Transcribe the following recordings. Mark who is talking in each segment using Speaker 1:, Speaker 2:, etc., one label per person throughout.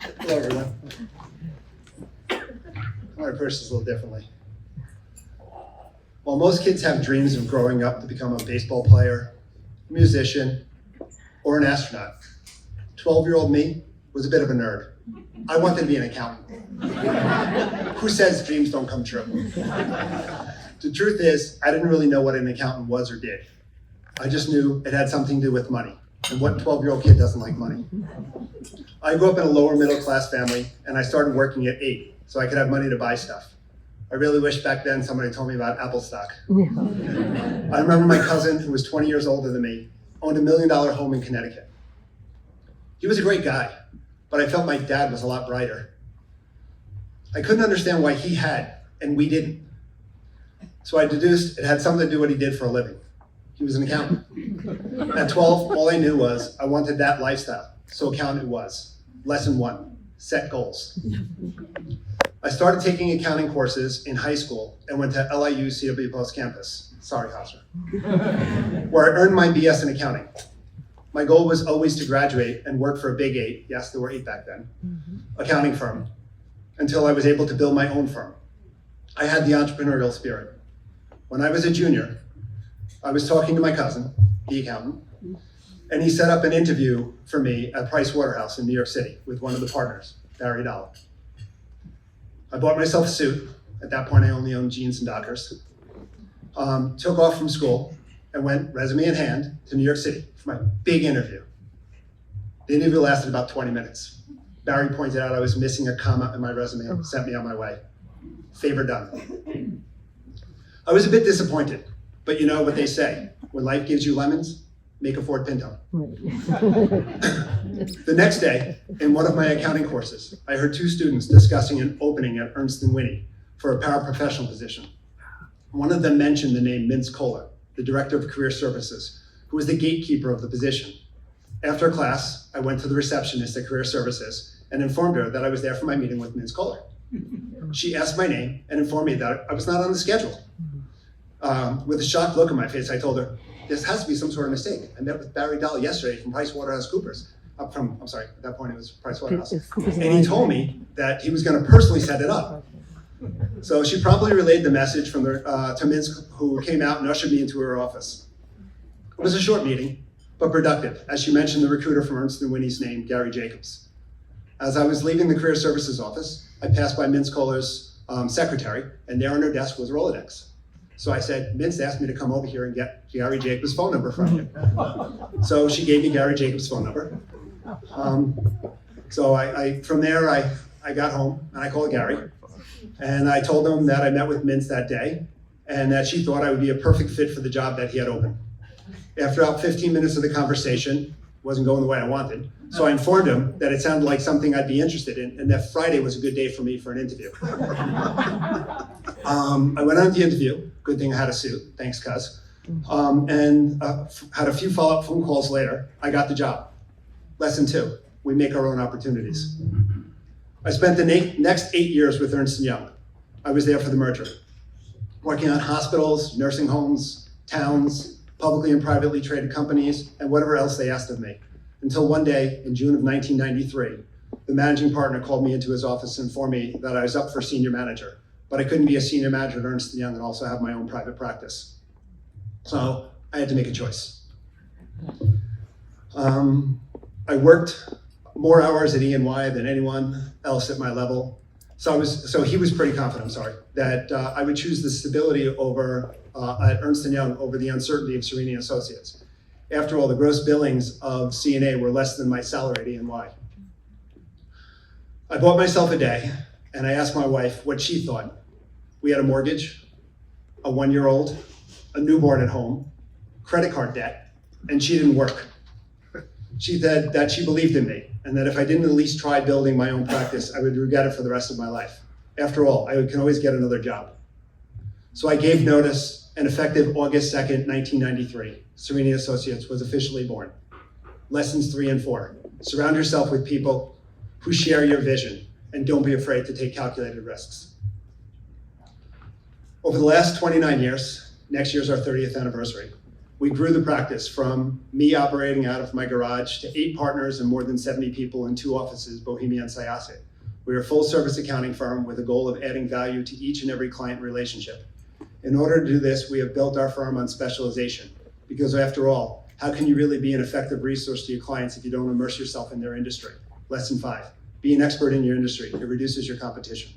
Speaker 1: Hello, everyone. I approach this a little differently. While most kids have dreams of growing up to become a baseball player, a musician, or an astronaut, 12-year-old me was a bit of a nerd. I wanted to be an accountant. Who says dreams don't come true? The truth is, I didn't really know what an accountant was or did. I just knew it had something to do with money. And what 12-year-old kid doesn't like money? I grew up in a lower middle class family, and I started working at 8, so I could have money to buy stuff. I really wish back then somebody told me about Apple stock. I remember my cousin, who was 20 years older than me, owned $1 million home in Connecticut. He was a great guy, but I felt my dad was a lot brighter. I couldn't understand why he had, and we didn't. So I deduced it had something to do with what he did for a living. He was an accountant. At 12, all I knew was I wanted that lifestyle, so accountant it was. Lesson 1, set goals. I started taking accounting courses in high school and went to LIU CW Post campus, sorry Hofstra, where I earned my BS in accounting. My goal was always to graduate and work for a big 8, yes, there were 8 back then, accounting firm, until I was able to build my own firm. I had the entrepreneurial spirit. When I was a junior, I was talking to my cousin, the accountant, and he set up an interview for me at Price Waterhouse in New York City with one of the partners, Barry Dahl. I bought myself a suit. At that point, I only owned jeans and Dockers. Took off from school and went, resume in hand, to New York City for my big interview. The interview lasted about 20 minutes. Barry pointed out I was missing a comma in my resume and sent me on my way. Favor done. I was a bit disappointed, but you know what they say, when life gives you lemons, make a Ford Pinto. The next day, in one of my accounting courses, I heard 2 students discussing an opening at Ernst & Whinney for a paraprofessional position. One of them mentioned the name Mintz Kohler, the director of career services, who was the gatekeeper of the position. After class, I went to the receptionist at career services and informed her that I was there for my meeting with Mintz Kohler. She asked my name and informed me that I was not on the schedule. With a shocked look on my face, I told her, this has to be some sort of mistake. I met with Barry Dahl yesterday from PricewaterhouseCoopers. At that point it was Pricewaterhouse. And he told me that he was going to personally set it up. So she promptly relayed the message from to Mintz, who came out and ushered me into her office. It was a short meeting, but productive, as she mentioned the recruiter from Ernst & Whinney's name, Gary Jacobs. As I was leaving the career services office, I passed by Mintz Kohler's secretary, and there on her desk was a Rolodex. So I said, Mintz asked me to come over here and get Gary Jacobs' phone number from you. So she gave me Gary Jacobs' phone number. So from there, I got home and I called Gary. And I told him that I met with Mintz that day and that she thought I would be a perfect fit for the job that he had open. After about 15 minutes of the conversation, wasn't going the way I wanted. So I informed him that it sounded like something I'd be interested in and that Friday was a good day for me for an interview. I went on the interview. Good thing I had a suit, thanks cuz. And had a few follow-up phone calls later, I got the job. Lesson 2, we make our own opportunities. I spent the next 8 years with Ernst & Young. I was there for the merger, working on hospitals, nursing homes, towns, publicly and privately traded companies, and whatever else they asked of me. Until one day, in June of 1993, the managing partner called me into his office and informed me that I was up for senior manager, but I couldn't be a senior manager at Ernst & Young and also have my own private practice. So I had to make a choice. I worked more hours at E&Y than anyone else at my level. So he was pretty confident, that I would choose the stability over at Ernst & Young over the uncertainty of Cerini Associates. After all, the gross billings of CNA were less than my salary at E&Y. I bought myself a day and I asked my wife what she thought. We had a mortgage, a 1-year-old, a newborn at home, credit card debt, and she didn't work. She said that she believed in me and that if I didn't at least try building my own practice, I would regret it for the rest of my life. After all, I can always get another job. So I gave notice, and effective August 2nd, 1993, Cerini Associates was officially born. Lessons 3 and 4. Surround yourself with people who share your vision and don't be afraid to take calculated risks. Over the last 29 years, next year's our 30th anniversary, We grew the practice from me operating out of my garage to 8 partners and more than 70 people in 2 offices, Bohemia and Syosset. We are a full-service accounting firm with a goal of adding value to each and every client relationship. In order to do this, we have built our firm on specialization, because after all, how can you really be an effective resource to your clients if you don't immerse yourself in their industry? Lesson 5, be an expert in your industry. It reduces your competition.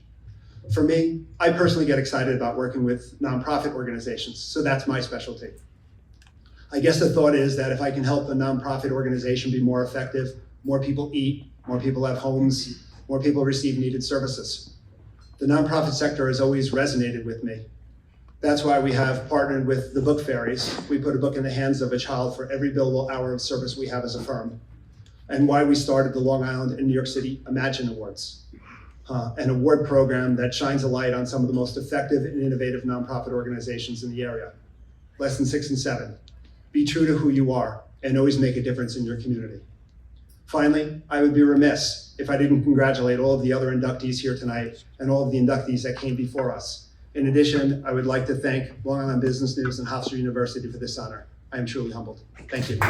Speaker 1: For me, I personally get excited about working with nonprofit organizations, so that's my specialty. I guess the thought is that if I can help a nonprofit organization be more effective, more people eat, more people have homes, more people receive needed services. The nonprofit sector has always resonated with me. That's why we have partnered with the Book Fairies. We put a book in the hands of a child for every billable hour of service we have as a firm. And why we started the Long Island and New York City Imagine Awards, an award program that shines a light on some of the most effective and innovative nonprofit organizations in the area. Lesson 6 and 7, be true to who you are and always make a difference in your community. Finally, I would be remiss if I didn't congratulate all of the other inductees here tonight and all of the inductees that came before us. In addition, I would like to thank Long Island Business News and Hofstra University for this honor. I am truly humbled. Thank you.